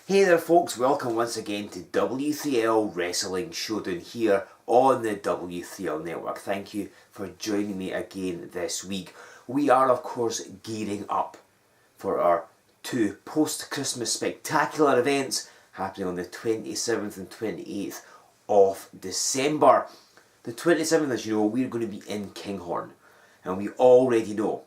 Hey there folks, welcome once again to W3L Wrestling Showdown here on the W3L network. Thank you for joining me again this week. We are of course gearing up for our two post-Christmas spectacular events happening on the 27th and 28th of December. The 27th, as you know, we're going to be in Kinghorn, and we already know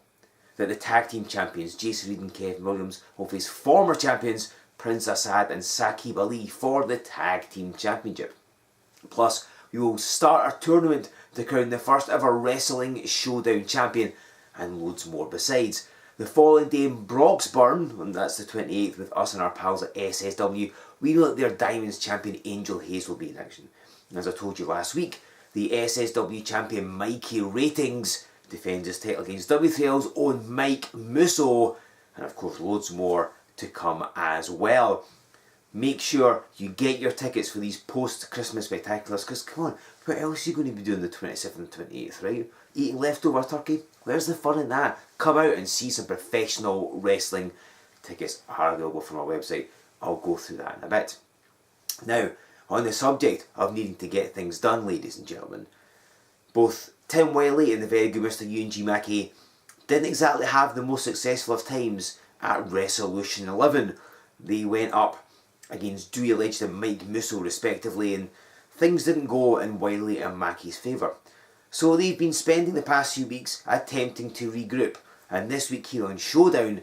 that the tag team champions Jason Reed and Kevin Williams will face former champions Prince Assad and Saqib Ali for the tag team championship. Plus, we will start our tournament to crown the first ever Wrestling Showdown champion, and loads more besides. The following day in Broxburn, and that's the 28th, with us and our pals at SSW, we know that their Diamonds champion Angel Hayes will be in action. And as I told you last week, the SSW champion Mackie Ratings defends his title against W3L's own Mike Musso, and of course loads more to come as well. Make sure you get your tickets for these post-Christmas spectaculars, because come on, what else are you going to be doing the 27th and 28th, right? Eating leftover turkey? Where's the fun in that? Come out and see some professional wrestling. Tickets are available from our website. I'll go through that in a bit. Now, on the subject of needing to get things done, ladies and gentlemen, both Timm Wylie and the very good Mr. Euan Mackie didn't exactly have the most successful of times at Wrestlution XI. They went up against Dewey Alleged and Mike Musso respectively, and things didn't go in Wylie and Mackie's favour. So they've been spending the past few weeks attempting to regroup, and this week here on Showdown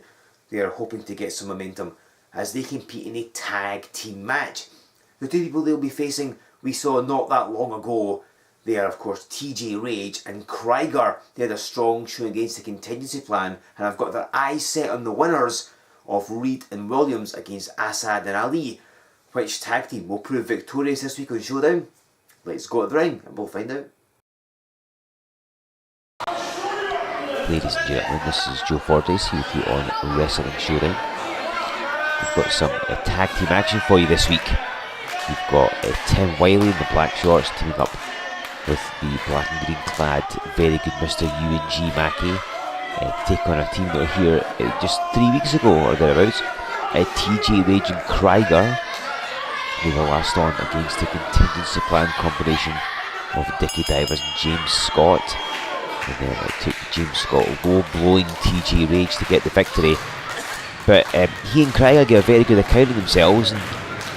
they are hoping to get some momentum as they compete in a tag team match. The two people they'll be facing we saw not that long ago. They are of course TJ Rage and Krieger. They had a strong showing against the contingency plan, and have got their eyes set on the winners of Reed and Williams against Assad and Ali. Which tag team will prove victorious this week on Showdown? Let's go to the ring and we'll find out. Ladies and gentlemen, this is Joe Fordyce here with you on Wrestling Showdown. We've got some tag team action for you this week. We've got Timm Wylie in the black shorts teaming up with the black and green clad very good Mr. Euan Mackie to take on a team that were here just 3 weeks ago or thereabouts. TJ Rage Krieger, they were last on against the contingency plan combination of Dickie Divers and James Scott, and then it took James Scott low blowing TJ Rage to get the victory. But he and Krieger gave a very good account of themselves, and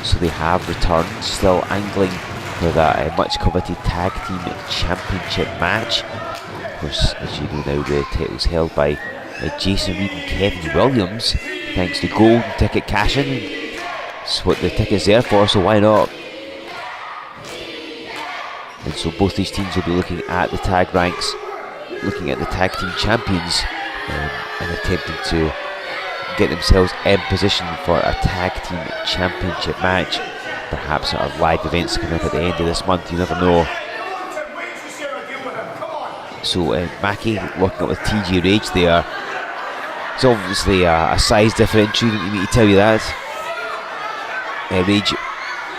so they have returned, still angling for that much coveted tag team championship match. Of course, as you know now, the title's held by Jason Reed and Kevin Williams, thanks to golden ticket cash-in. That's what the ticket's there for, so why not? And so both these teams will be looking at the tag ranks, looking at the tag team champions, and attempting to get themselves in position for a tag team championship match. Perhaps our live events coming up at the end of this month, you never know. So Mackie working up with TJ Rage there. It's obviously a size differential, you need me to tell you that. Rage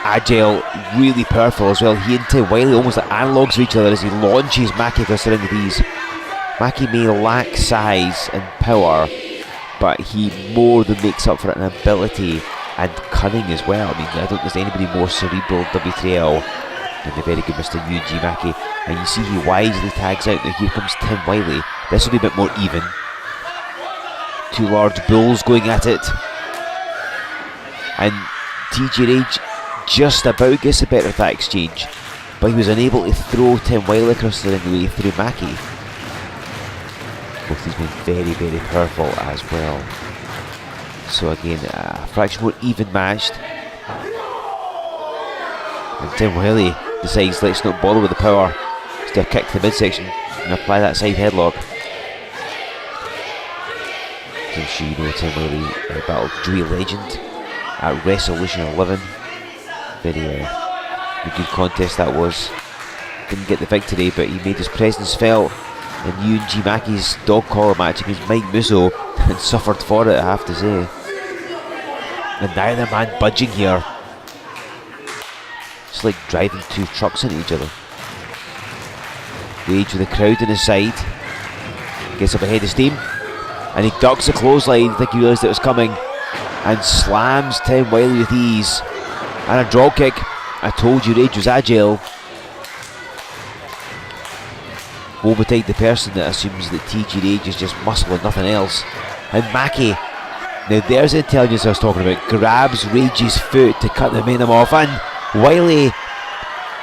agile, really powerful as well. He and Timm Wylie almost like analogues of each other as he launches Mackie across the ring with ease. Mackie may lack size and power, but he more than makes up for it in ability and cunning as well. I mean, I don't think there's anybody more cerebral W3L than the very good Mr. Euan Mackie. And you see he wisely tags out. Now here comes Timm Wylie. This will be a bit more even. Two large bulls going at it. And TJ Rage just about gets a better of that exchange, but he was unable to throw Timm Wylie across the ring the way he threw Mackie. Both these men very, very powerful as well. So again, a fraction more even matched. And Timm Wylie decides, let's not bother with the power. Just do a kick to the midsection and apply that side headlock. I'm sure you know Timm Wylie battled Dewey Legend at Wrestlution XI. Very good contest that was. Didn't get the victory, but he made his presence felt in Euan Mackie's dog collar match against Mike Musso and suffered for it, I have to say. And neither man budging here. It's like driving two trucks into each other. Rage with the crowd on his side. Gets up ahead of steam. And he ducks the clothesline. I think he realised it was coming. and slams Timm Wylie with ease. And a drop kick. I told you Rage was agile. Woe betide the person that assumes that TJ Rage is just muscle and nothing else. And Mackie, now there's the intelligence I was talking about, grabs Rage's foot to cut the momentum off, and Wylie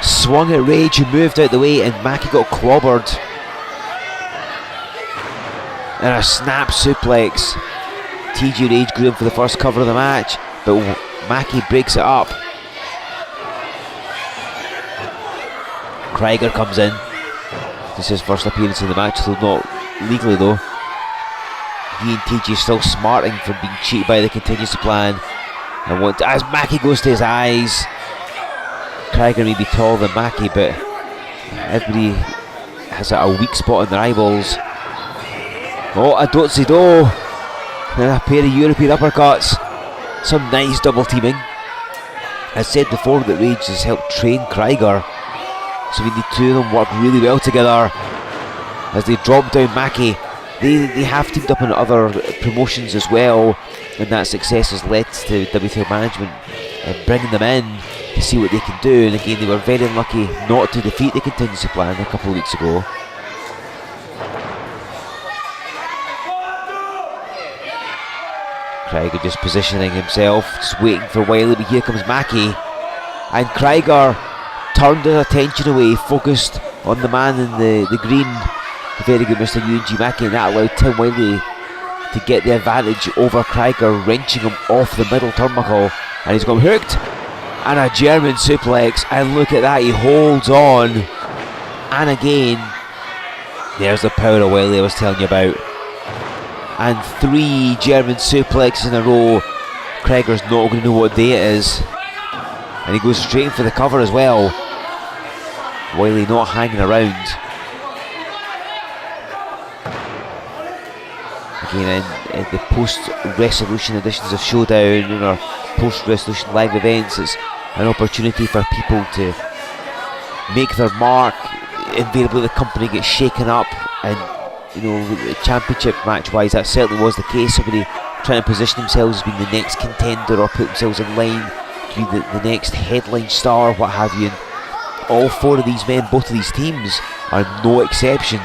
swung at Rage, who moved out the way, and Mackie got clobbered. And a snap suplex. TJ Rage grew him for the first cover of the match, but Mackie breaks it up. Krieger comes in. This is his first appearance in the match, though not legally though. He and TJ still smarting from being cheated by the contingency plan. And as Mackie goes to his eyes, Krieger may be taller than Mackie, but everybody has a weak spot in their eyeballs. Oh, a do-si-do. And a pair of European uppercuts. Some nice double teaming. I said before that Rage has helped train Krieger, so we need two of them work really well together. As they drop down Mackie, they have teamed up in other promotions as well, and that success has led to W3L management bringing them in to see what they can do. And again, they were very unlucky not to defeat the contingency plan a couple of weeks ago. Krieger just positioning himself, just waiting for Wylie, but here comes Mackie, and Krieger turned his attention away, focused on the man in the green, the very good Mr. Euan Mackie, and that allowed Timm Wylie to get the advantage over Krieger, wrenching him off the middle turnbuckle, and he's got hooked, and a German suplex, and look at that, he holds on, and again, there's the power of Wylie I was telling you about, and 3 German suplexes in a row. Krieger's not going to know what day it is, and he goes straight for the cover as well. Wylie not hanging around. Again, in the post-Wrestlution editions of Showdown and our post-Wrestlution live events, it's an opportunity for people to make their mark. Invariably the company gets shaken up, and you know, championship match wise that certainly was the case. Somebody trying to position themselves as being the next contender or put themselves in line to be the next headline star, what have you, and all 4 of these men, both of these teams, are no exception.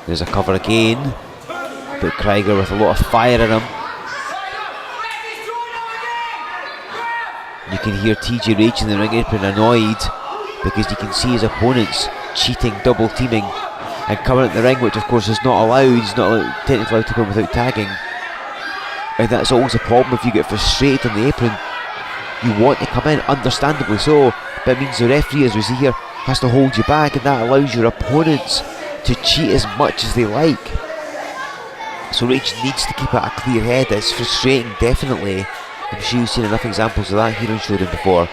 There's a cover again, but Krieger with a lot of fire in him. You can hear TJ Rage in the ring apron annoyed because you can see his opponents cheating, double teaming and coming at the ring, which of course is not allowed. He's not technically allowed to come without tagging, and that's always a problem if you get frustrated on the apron. You want to come in, understandably so, but it means the referee, as we see here, has to hold you back, and that allows your opponents to cheat as much as they like. So Rage needs to keep a clear head. It's frustrating, definitely. I'm sure you've seen enough examples of that here on Showdown before,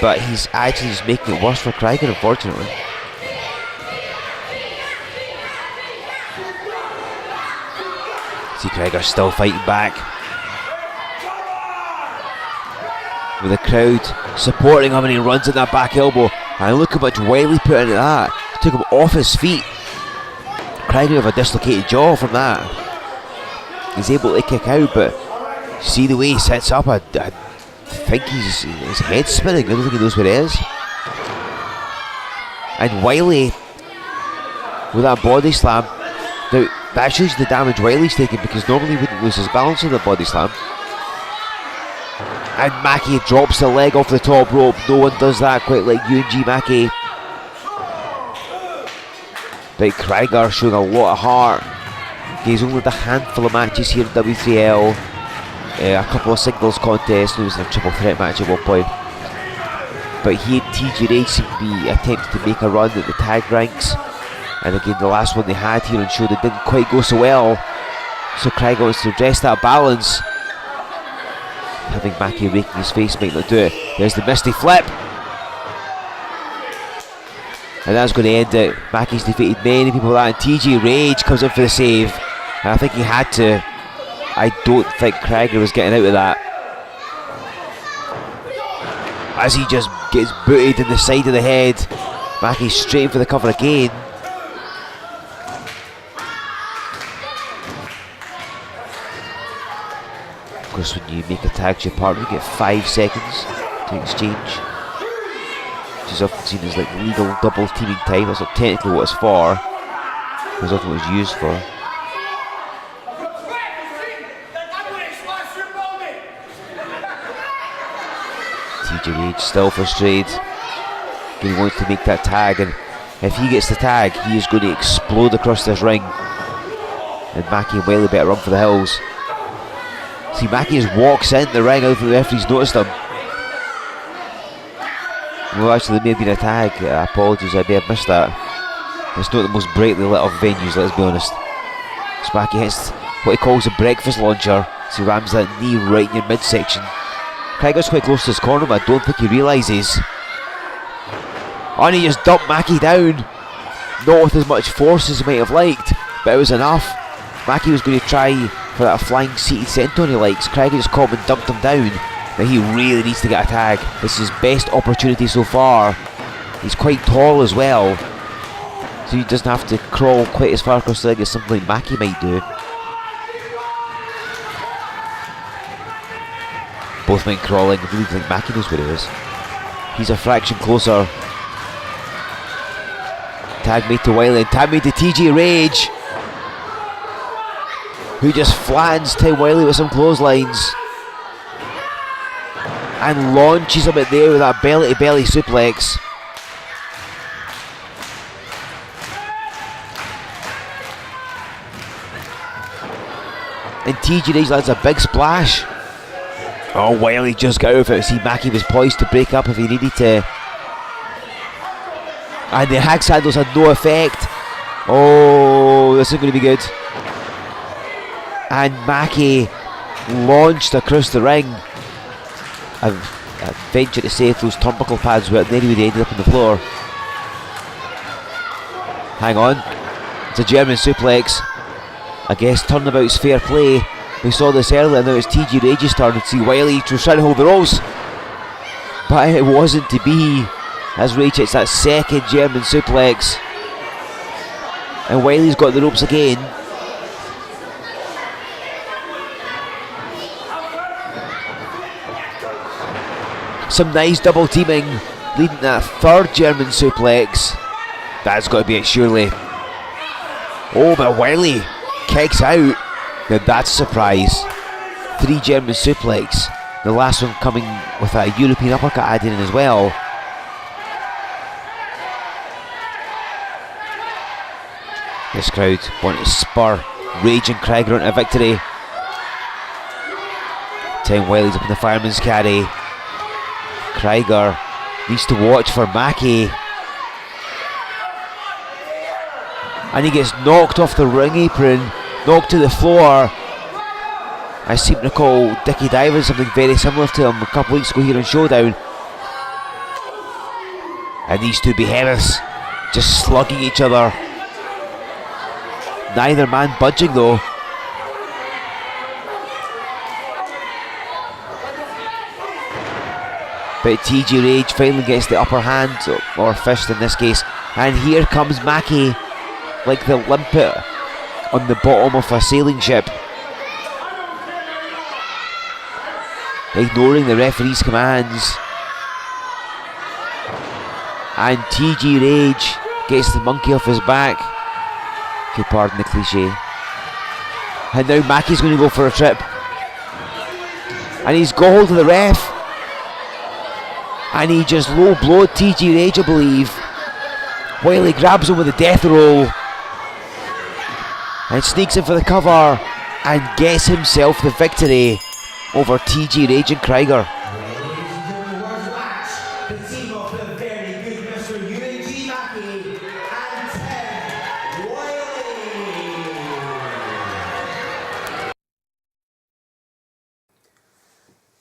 but he's actually just making it worse for Krieger, unfortunately. See Krieger still fighting back, with the crowd supporting him, and he runs at that back elbow, and look how much Wylie put into that. Took him off his feet. Krieger with a dislocated jaw from that. He's able to kick out, but see the way he sets up, I think his head's spinning. I don't think he knows where it is. And Wylie with that body slam. Now that shows the damage Wylie's taken, because normally he wouldn't lose his balance on the body slam. And Mackie drops the leg off the top rope. No one does that quite like Euan Mackie. But Krieger showing a lot of heart. He's only had a handful of matches here in W3L. A couple of singles contests. He was in a triple threat match at one point. But he and TJ Rage seem to be attempting to make a run at the tag ranks. And again, the last one they had here on Showdown didn't quite go so well. So Krieger wants to address that balance. Having Mackie raking his face might not do it. There's the Misty Flip. And that's going to end it. Mackie's defeated many people with that, and TJ Rage comes in for the save. And I think he had to. I don't think Krieger was getting out of that. As he just gets booted in the side of the head. Mackie straight for the cover again. course, when you make a tag to your partner, you get 5 seconds to exchange, which is often seen as like legal double teaming time. That's not technically what it's for, it's often what it's used for. TJ Rage still frustrated. He wants to make that tag, and if he gets the tag, he is going to explode across this ring. And Mackie and Wylie better run for the hills. See, Mackie just walks in the ring. I don't think the referee's noticed him. Well, actually, there may have been a tag. Apologies, I may have missed that. It's not the most brightly lit of venues, let's be honest. So Mackie hits what he calls a breakfast launcher. So he rams that knee right in your midsection. Krieger's quite close to his corner, but I don't think he realises. Oh, and he just dumped Mackie down. Not with as much force as he might have liked, but it was enough. Mackie was going to try for that flying seated senton he likes. Krieger just caught him and dumped him down. Now he really needs to get a tag. This is his best opportunity so far. He's quite tall as well, so he doesn't have to crawl quite as far across the ring as something like Mackie might do. Both men crawling. I really think Mackie knows where he is. He's a fraction closer. Tag made to Wylie and tag made to TJ Rage, who just flattens Tim Wylie with some clotheslines and launches him out there with that belly to belly suplex. And TJ Rage lands a big splash. Oh, Wylie just got out of it. See, Mackie was poised to break up if he needed to. And the hag sandals had no effect. Oh, this is going to be good. And Mackie launched across the ring. I venture to say if those turnbuckle pads were there, he would have ended up on the floor. Hang on. It's a German suplex. I guess turnabout's fair play. We saw this earlier, now it's TJ Rage's turn. See, Wylie was trying to hold the ropes, but it wasn't to be, as Rage hits that second German suplex. And Wylie's got the ropes again. Some nice double teaming, leading to that third German suplex. That's got to be it, surely. Oh, but Wylie kicks out. Now that's a surprise. 3 German suplex. The last one coming with a European uppercut added in as well. This crowd want to spur Rage and Krieger into victory. Tim Wylie's up in the fireman's carry. Krieger needs to watch for Mackie. And he gets knocked off the ring apron, knocked to the floor. I seem to recall Dickie Diver something very similar to him a couple weeks ago here on Showdown. And these two behemoths just slugging each other. Neither man budging though. But TJ Rage finally gets the upper hand, or fist in this case. And here comes Mackie, like the limpet on the bottom of a sailing ship, ignoring the referee's commands. And TJ Rage gets the monkey off his back. If you pardon the cliche. And now Mackie's going to go for a trip. And he's got hold of the ref. And he just low blowed TJ Rage, I believe. Wylie grabs him with a death roll. And sneaks in for the cover. And gets himself the victory over TJ Rage and Krieger.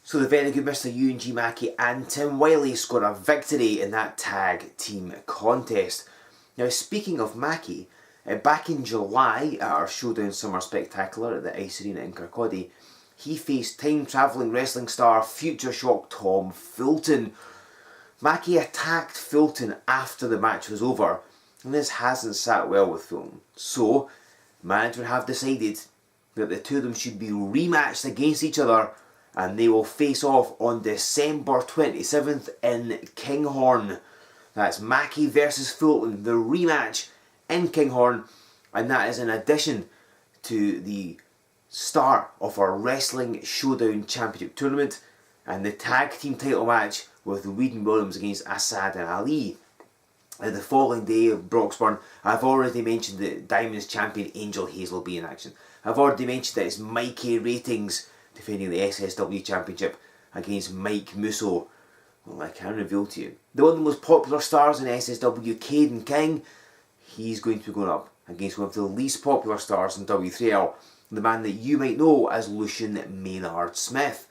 So the very good Mr. Euan Mackie and Tim Wylie scored a victory in that tag team contest. Now, speaking of Mackie, back in July at our Showdown Summer Spectacular at the Ice Arena in Kirkcaldy, he faced time-travelling wrestling star Future Shock Tom Fulton. Mackie attacked Fulton after the match was over, and this hasn't sat well with Fulton. So, management have decided that the two of them should be rematched against each other, and they will face off on December 27th in Kinghorn. That's Mackie versus Fulton, the rematch in Kinghorn, and that is in addition to the start of our Wrestling Showdown Championship Tournament and the tag team title match with Weed and Williams against Assad and Ali. The following day of Broxburn, I've already mentioned that Diamonds champion Angel Hayes will be in action. I've already mentioned that it's Mikey Ratings defending the SSW Championship against Mike Musso. Well, I can reveal to you, one of the most popular stars in SSW, Caden King, he's going to be going up against one of the least popular stars in W3L, the man that you might know as Lucian Maynard Smith.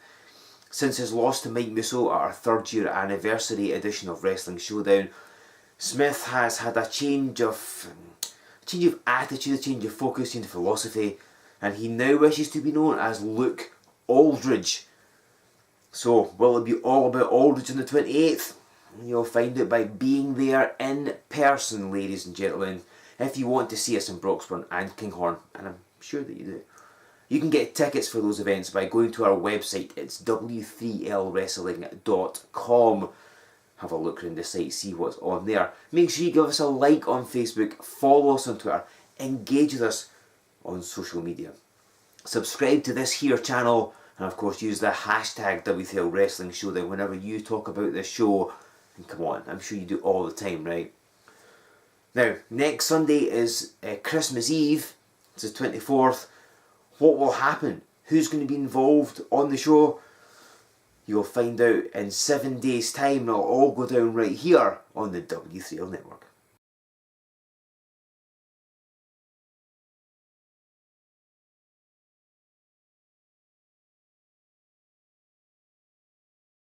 Since his loss to Mike Musso at our 3rd year anniversary edition of Wrestling Showdown, Smith has had a change of attitude, a change of focus, change of philosophy, and he now wishes to be known as Luke Aldridge. So, will it be all about Aldridge on the 28th? You'll find out by being there in person, ladies and gentlemen, if you want to see us in Broxburn and Kinghorn, and I'm sure that you do. You can get tickets for those events by going to our website. It's W3LWrestling.com. Have a look around the site, see what's on there. Make sure you give us a like on Facebook, follow us on Twitter, engage with us on social media. Subscribe to this here channel, and of course use the hashtag W3L Wrestling Showdown whenever you talk about this show. And come on, I'm sure you do all the time, right? Now, next Sunday is Christmas Eve. It's the 24th. What will happen? Who's going to be involved on the show? You'll find out in 7 days' time, and it'll all go down right here on the W3L Network.